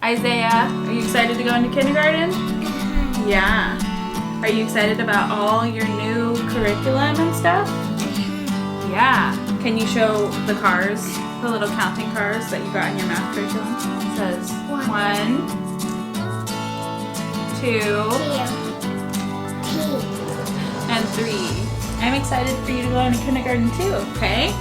Isaiah, are you excited to go into kindergarten? Yeah. Are you excited about all your new curriculum and stuff? Yeah. Can you show the cars, the little counting cars that you got in your math curriculum? It says 1, 2, and 3. I'm excited for you to go into kindergarten too, okay?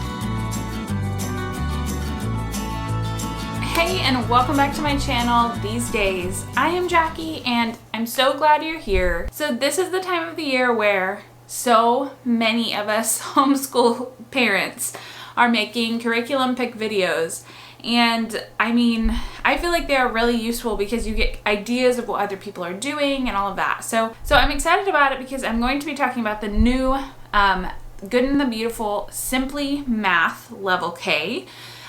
Hey, and welcome back to my channel these days. I am Jackie and I'm so glad you're here. So this is the time of the year where so many of us homeschool parents are making curriculum pick videos. And I mean, I feel like they are really useful because you get ideas of what other people are doing and all of that. So I'm excited about it because I'm going to be talking about the new Good and the Beautiful Simply Math Level K.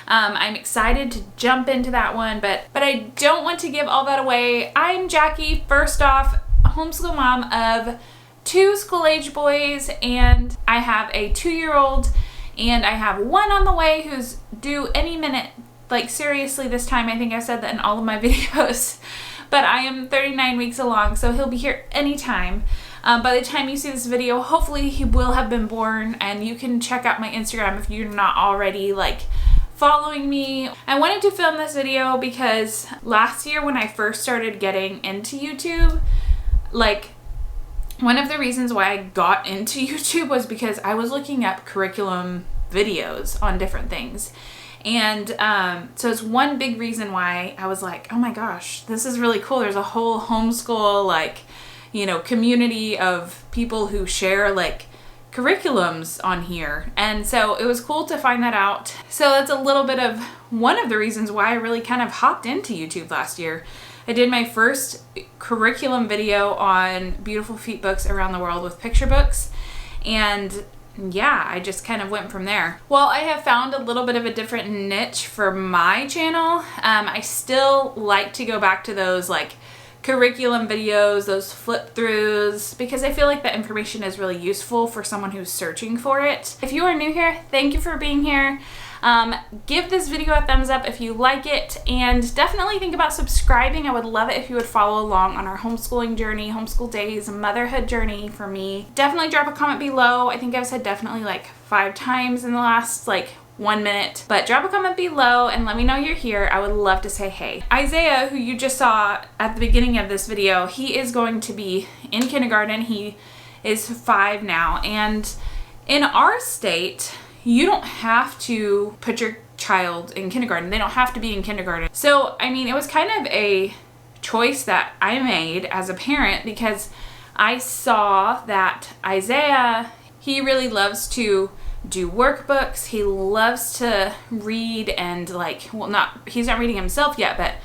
I'm excited to jump into that one, but I don't want to give all that away. I'm Jackie, first off, a homeschool mom of 2 school-age boys, and I have a 2-year-old, and I have one on the way who's due any minute. Like seriously, this time, I think I said that in all of my videos, but I am 39 weeks along, so he'll be here anytime. By the time you see this video, hopefully he will have been born, and you can check out my Instagram if you're not already following me. I wanted to film this video because last year when I first started getting into YouTube, one of the reasons why I got into YouTube was because I was looking up curriculum videos on different things. And so it's one big reason why I was like, oh my gosh, this is really cool. There's a whole homeschool, community of people who share curriculums on here. And so it was cool to find that out. So that's a little bit of one of the reasons why I really kind of hopped into YouTube last year. I did my first curriculum video on beautiful feet books around the world with picture books. And yeah, I just kind of went from there. Well, I have found a little bit of a different niche for my channel. I still like to go back to those curriculum videos, those flip throughs, because I feel like that information is really useful for someone who's searching for it. If you are new here, thank you for being here. Give this video a thumbs up if you like it, and definitely think about subscribing. I would love it if you would follow along on our homeschooling journey, homeschool days, motherhood journey for me. Definitely drop a comment below. I think I've said definitely 5 times in the last 1 minute, but drop a comment below and let me know you're here. I would love to say hey. Isaiah, who you just saw at the beginning of this video, he is going to be in kindergarten. He is 5 now, and in our state, you don't have to put your child in kindergarten. They don't have to be in kindergarten. So, I mean, it was kind of a choice that I made as a parent because I saw that Isaiah, he really loves to do workbooks. He loves to read and he's not reading himself yet, but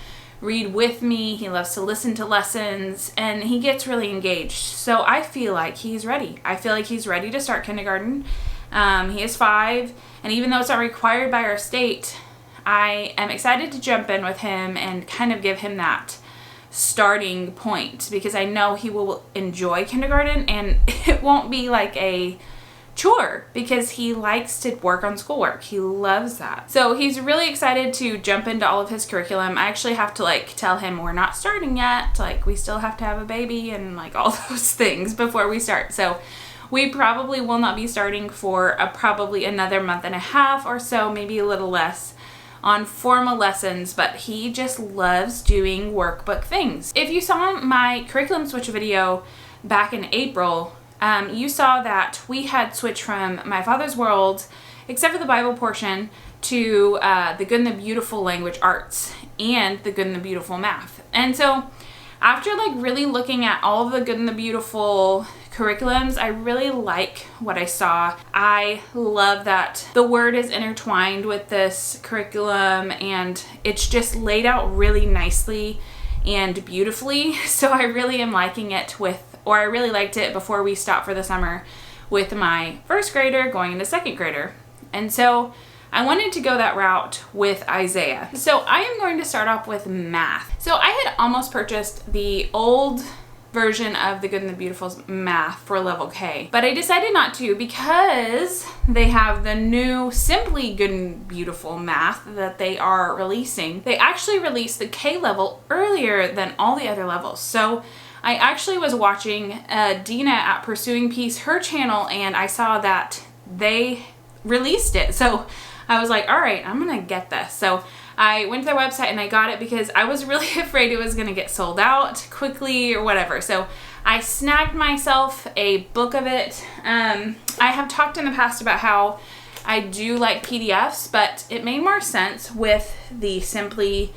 read with me. He loves to listen to lessons and he gets really engaged. So I feel like he's ready. I feel like he's ready to start kindergarten. He is 5, and even though it's not required by our state, I am excited to jump in with him and kind of give him that starting point because I know he will enjoy kindergarten and it won't be a chore because he likes to work on schoolwork. He loves that. So he's really excited to jump into all of his curriculum. I actually have to tell him we're not starting yet. We still have to have a baby and all those things before we start. So we probably will not be starting for probably another month and a half or so, maybe a little less, on formal lessons, but he just loves doing workbook things. If you saw my curriculum switch video back in April, you saw that we had switched from My Father's World, except for the Bible portion, to the Good and the Beautiful Language Arts and the Good and the Beautiful Math. And so after really looking at all of the Good and the Beautiful curriculums, I really like what I saw. I love that the word is intertwined with this curriculum and it's just laid out really nicely and beautifully. So I really am liking it I really liked it before we stopped for the summer with my first grader going into second grader. And so I wanted to go that route with Isaiah. So I am going to start off with math. So I had almost purchased the old version of the Good and the Beautiful's math for level K. But I decided not to because they have the new Simply Good and Beautiful math that they are releasing. They actually released the K level earlier than all the other levels. So I actually was watching Dina at Pursuing Peace, her channel, and I saw that they released it. So I was like, all right, I'm gonna get this. So I went to their website and I got it because I was really afraid it was gonna get sold out quickly or whatever. So I snagged myself a book of it. I have talked in the past about how I do like PDFs, but it made more sense with the Simply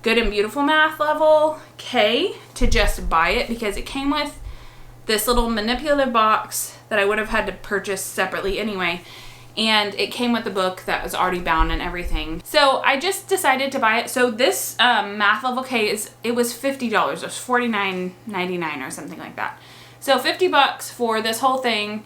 Good and Beautiful math level K to just buy it, because it came with this little manipulative box that I would have had to purchase separately anyway. And it came with the book that was already bound and everything. So I just decided to buy it. So this math level K it was $50. It was $49.99 or something like that. So $50 for this whole thing.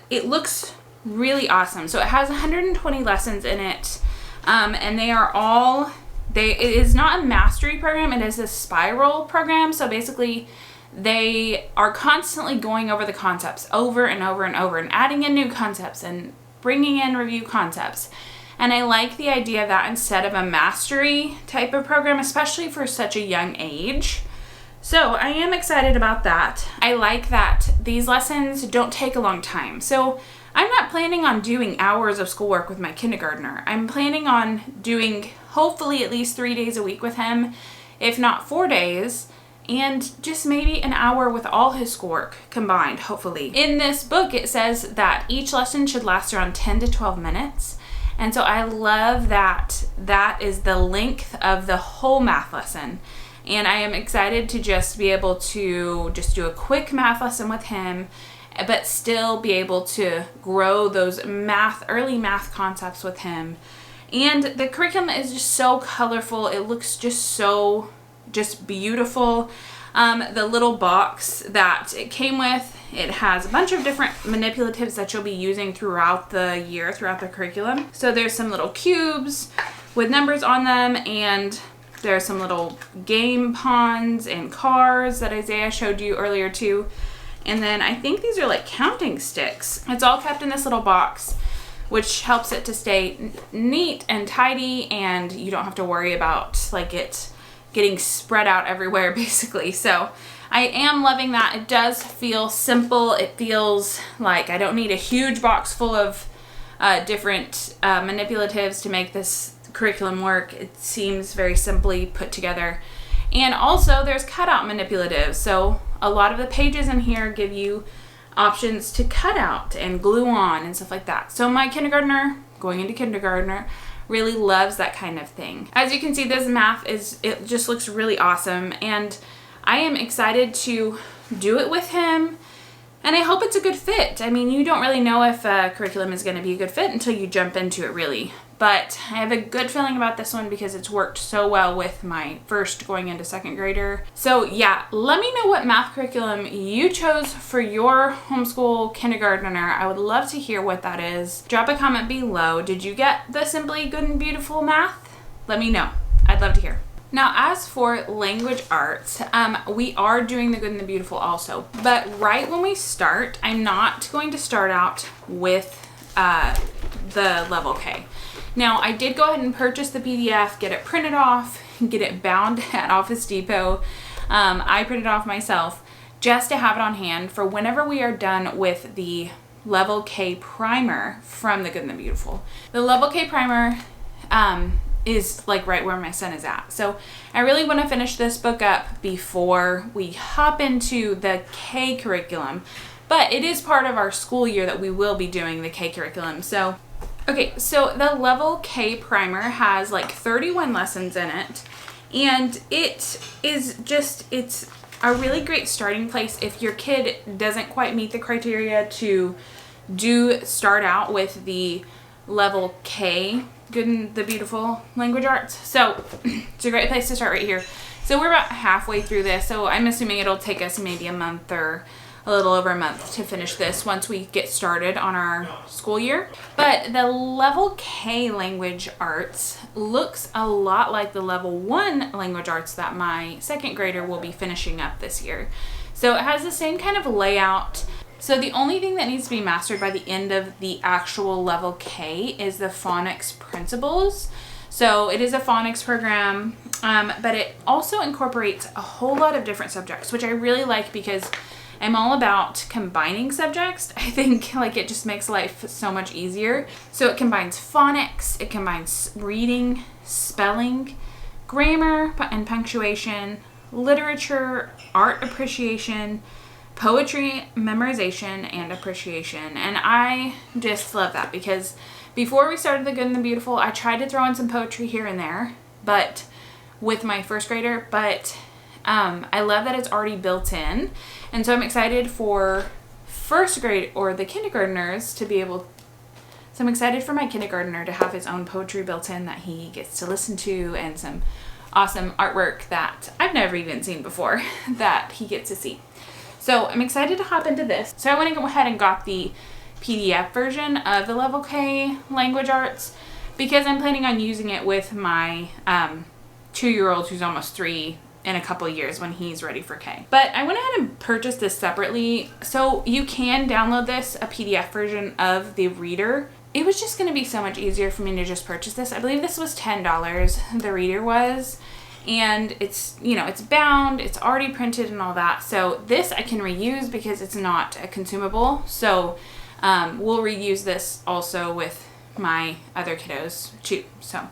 It looks really awesome. So it has 120 lessons in it. And they are all, it is not a mastery program. It is a spiral program. So basically they are constantly going over the concepts over and over and over and adding in new concepts and bringing in review concepts. And I like the idea of that instead of a mastery type of program, especially for such a young age. So I am excited about that. I like that these lessons don't take a long time. So I'm not planning on doing hours of schoolwork with my kindergartner. I'm planning on doing hopefully at least 3 days a week with him, if not 4 days, and just maybe an hour with all his schoolwork combined, hopefully. In this book, it says that each lesson should last around 10 to 12 minutes. And so I love that that is the length of the whole math lesson. And I am excited to just be able to just do a quick math lesson with him, but still be able to grow those early math concepts with him. And the curriculum is just so colorful. It looks just beautiful. The little box that it came with, it has a bunch of different manipulatives that you'll be using throughout the year, throughout the curriculum. So there's some little cubes with numbers on them, and there's some little game pawns and cars that Isaiah showed you earlier too. And then I think these are like counting sticks. It's all kept in this little box, which helps it to stay neat and tidy, and you don't have to worry about like it getting spread out everywhere basically. So I am loving that. It does feel simple. It feels like I don't need a huge box full of different manipulatives to make this curriculum work. It seems very simply put together. And also there's cutout manipulatives. So a lot of the pages in here give you options to cut out and glue on and stuff like that. So my kindergartner, going into kindergartner, really loves that kind of thing. As you can see, this math it just looks really awesome, and I am excited to do it with him, and I hope it's a good fit. I mean, you don't really know if a curriculum is going to be a good fit until you jump into it really. But I have a good feeling about this one because it's worked so well with my first going into second grader. So yeah, let me know what math curriculum you chose for your homeschool kindergartner. I would love to hear what that is. Drop a comment below. Did you get the Simply Good and Beautiful math? Let me know. I'd love to hear. Now, as for language arts, we are doing the Good and the Beautiful also. But right when we start, I'm not going to start out with the level K. Now, I did go ahead and purchase the PDF, get it printed off, get it bound at Office Depot. I printed it off myself just to have it on hand for whenever we are done with the Level K primer from the Good and the Beautiful. The Level K primer is like right where my son is at. So I really want to finish this book up before we hop into the K curriculum. But it is part of our school year that we will be doing the K curriculum. So okay, so the Level K primer has like 31 lessons in it, and it's a really great starting place if your kid doesn't quite meet the criteria to start out with the Level K Good and the Beautiful language arts. So it's a great place to start right here. So we're about halfway through this, so I'm assuming it'll take us maybe a month or a little over a month to finish this once we get started on our school year. But the level K language arts looks a lot like the level 1 language arts that my second grader will be finishing up this year. So it has the same kind of layout. So the only thing that needs to be mastered by the end of the actual level K is the phonics principles. So it is a phonics program, but it also incorporates a whole lot of different subjects, which I really like because I'm all about combining subjects. I think like it just makes life so much easier. So it combines phonics, it combines reading, spelling, grammar and punctuation, literature, art appreciation, poetry, memorization, and appreciation. And I just love that because before we started The Good and the Beautiful, I tried to throw in some poetry here and there, but with my first grader, but I love that it's already built in. And so I'm excited for first grade or the kindergartners to be able, so I'm excited for my kindergartner to have his own poetry built in that he gets to listen to, and some awesome artwork that I've never even seen before that he gets to see. So I'm excited to hop into this. So I went and go ahead and got the PDF version of the level K language arts because I'm planning on using it with my 2-year-old who's almost 3 in a couple of years when he's ready for K. But I went ahead and purchased this separately. So you can download this, a PDF version of the reader. It was just going to be so much easier for me to just purchase this. I believe this was $10, the reader was. And it's, you know, it's bound, it's already printed and all that. So this I can reuse because it's not a consumable. So we'll reuse this also with my other kiddos too. So,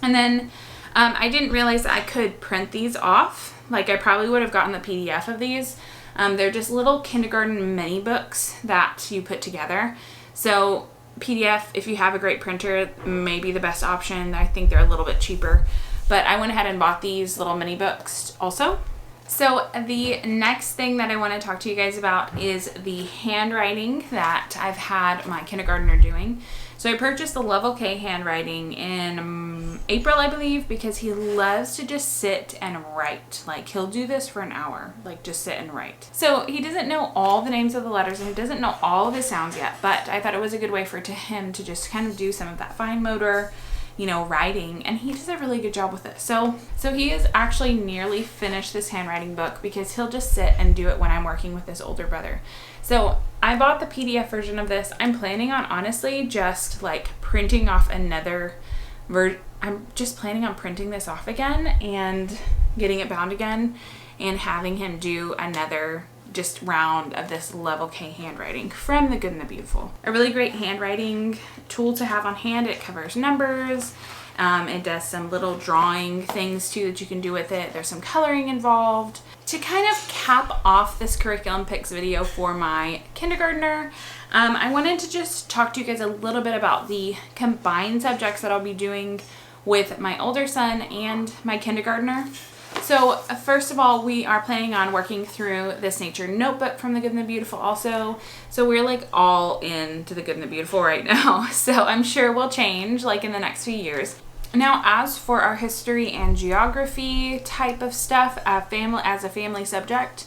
and then I didn't realize that I could print these off. Like I probably would have gotten the PDF of these. They're just little kindergarten mini books that you put together. So PDF, if you have a great printer, may be the best option. I think they're a little bit cheaper. But I went ahead and bought these little mini books also. So the next thing that I want to talk to you guys about is the handwriting that I've had my kindergartner doing. So I purchased the level K handwriting in April, I believe, because he loves to just sit and write. Like he'll do this for an hour, like just sit and write. So he doesn't know all the names of the letters and he doesn't know all of his sounds yet, but I thought it was a good way for him to just kind of do some of that fine motor, you know, writing, and he does a really good job with it. So he is actually nearly finished this handwriting book because he'll just sit and do it when I'm working with his older brother. So I bought the PDF version of this. I'm planning on honestly just like printing off another I'm just planning on printing this off again and getting it bound again and having him do another just round of this level K handwriting from The Good and the Beautiful. A really great handwriting tool to have on hand. It covers numbers. It does some little drawing things too that you can do with it. There's some coloring involved. To kind of cap off this curriculum picks video for my kindergartner, I wanted to just talk to you guys a little bit about the combined subjects that I'll be doing with my older son and my kindergartner. So first of all, we are planning on working through this nature notebook from The Good and the Beautiful also. So we're like all into The Good and the Beautiful right now. So I'm sure we'll change like in the next few years. Now, as for our history and geography type of stuff, as a family subject,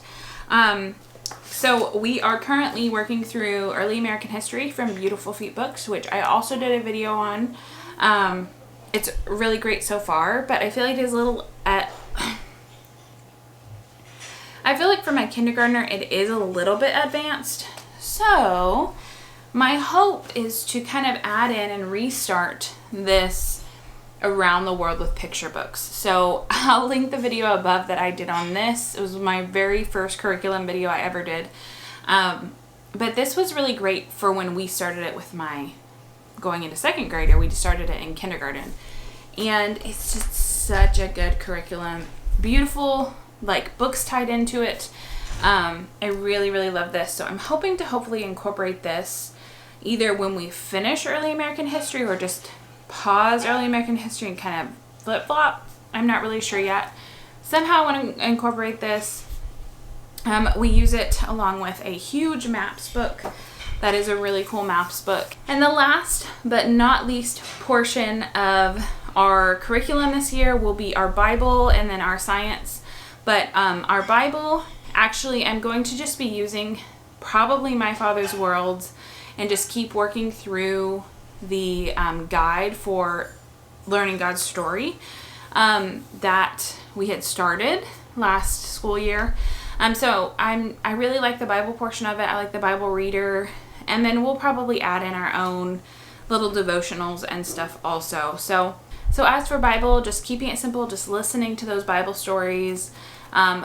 so we are currently working through Early American History from Beautiful Feet Books, which I also did a video on. It's really great so far, but I feel like it's a little I feel like for my kindergartner, it is a little bit advanced. So my hope is to kind of add in and restart this around the world with picture books. So I'll link the video above that I did on this. It was my very first curriculum video I ever did. But this was really great for when we started it with my going into second grader. We started it in kindergarten. And it's just such a good curriculum. Beautiful, like books tied into it. I really, really love this. So I'm hoping to hopefully incorporate this either when we finish Early American History or just pause Early American History and kind of flip-flop. I'm not really sure yet. Somehow I want to incorporate this. We use it along with a huge maps book. That is a really cool maps book. And the last but not least portion of our curriculum this year will be our Bible and then our science. But our Bible, actually, I'm going to just be using probably My Father's World and just keep working through the guide for learning God's story that we had started last school year. So I really like the Bible portion of it. I like the Bible reader, and then we'll probably add in our own little devotionals and stuff also. So as for Bible, just keeping it simple, just listening to those Bible stories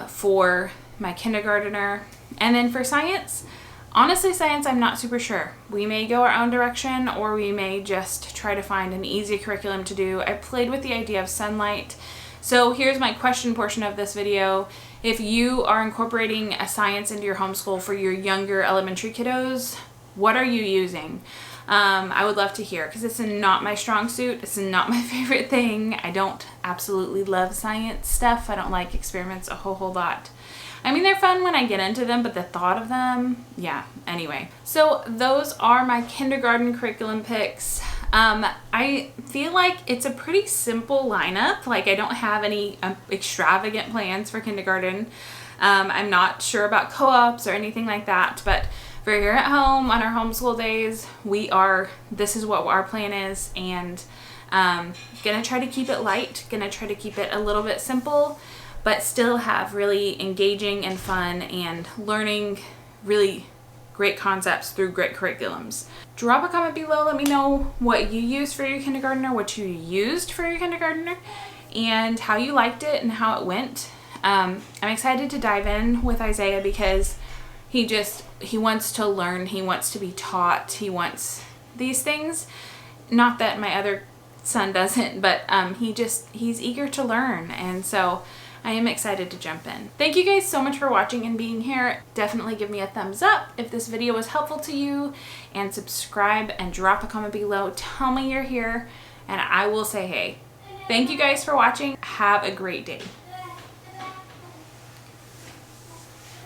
for my kindergartner. And then for science, honestly, science, I'm not super sure. We may go our own direction, or we may just try to find an easy curriculum to do. I played with the idea of sunlight. So here's my question portion of this video. If you are incorporating a science into your homeschool for your younger elementary kiddos, what are you using? I would love to hear, because it's not my strong suit. It's not my favorite thing. I don't absolutely love science stuff. I don't like experiments a whole lot. I mean, they're fun when I get into them, but the thought of them, yeah, anyway. So those are my kindergarten curriculum picks. I feel like it's a pretty simple lineup. Like, I don't have any extravagant plans for kindergarten. I'm not sure about co-ops or anything like that, but for here at home on our homeschool days, this is what our plan is, and gonna try to keep it light, gonna try to keep it a little bit simple, but still have really engaging and fun and learning really great concepts through great curriculums. Drop a comment below. Let me know what you used for your kindergartner, what you used for your kindergartner, and how you liked it and how it went. I'm excited to dive in with Isaiah because he wants to learn, he wants to be taught, he wants these things. Not that my other son doesn't, but he's eager to learn, and so I am excited to jump in. Thank you guys so much for watching and being here. Definitely give me a thumbs up if this video was helpful to you, and subscribe and drop a comment below. Tell me you're here and I will say hey. Thank you guys for watching. Have a great day.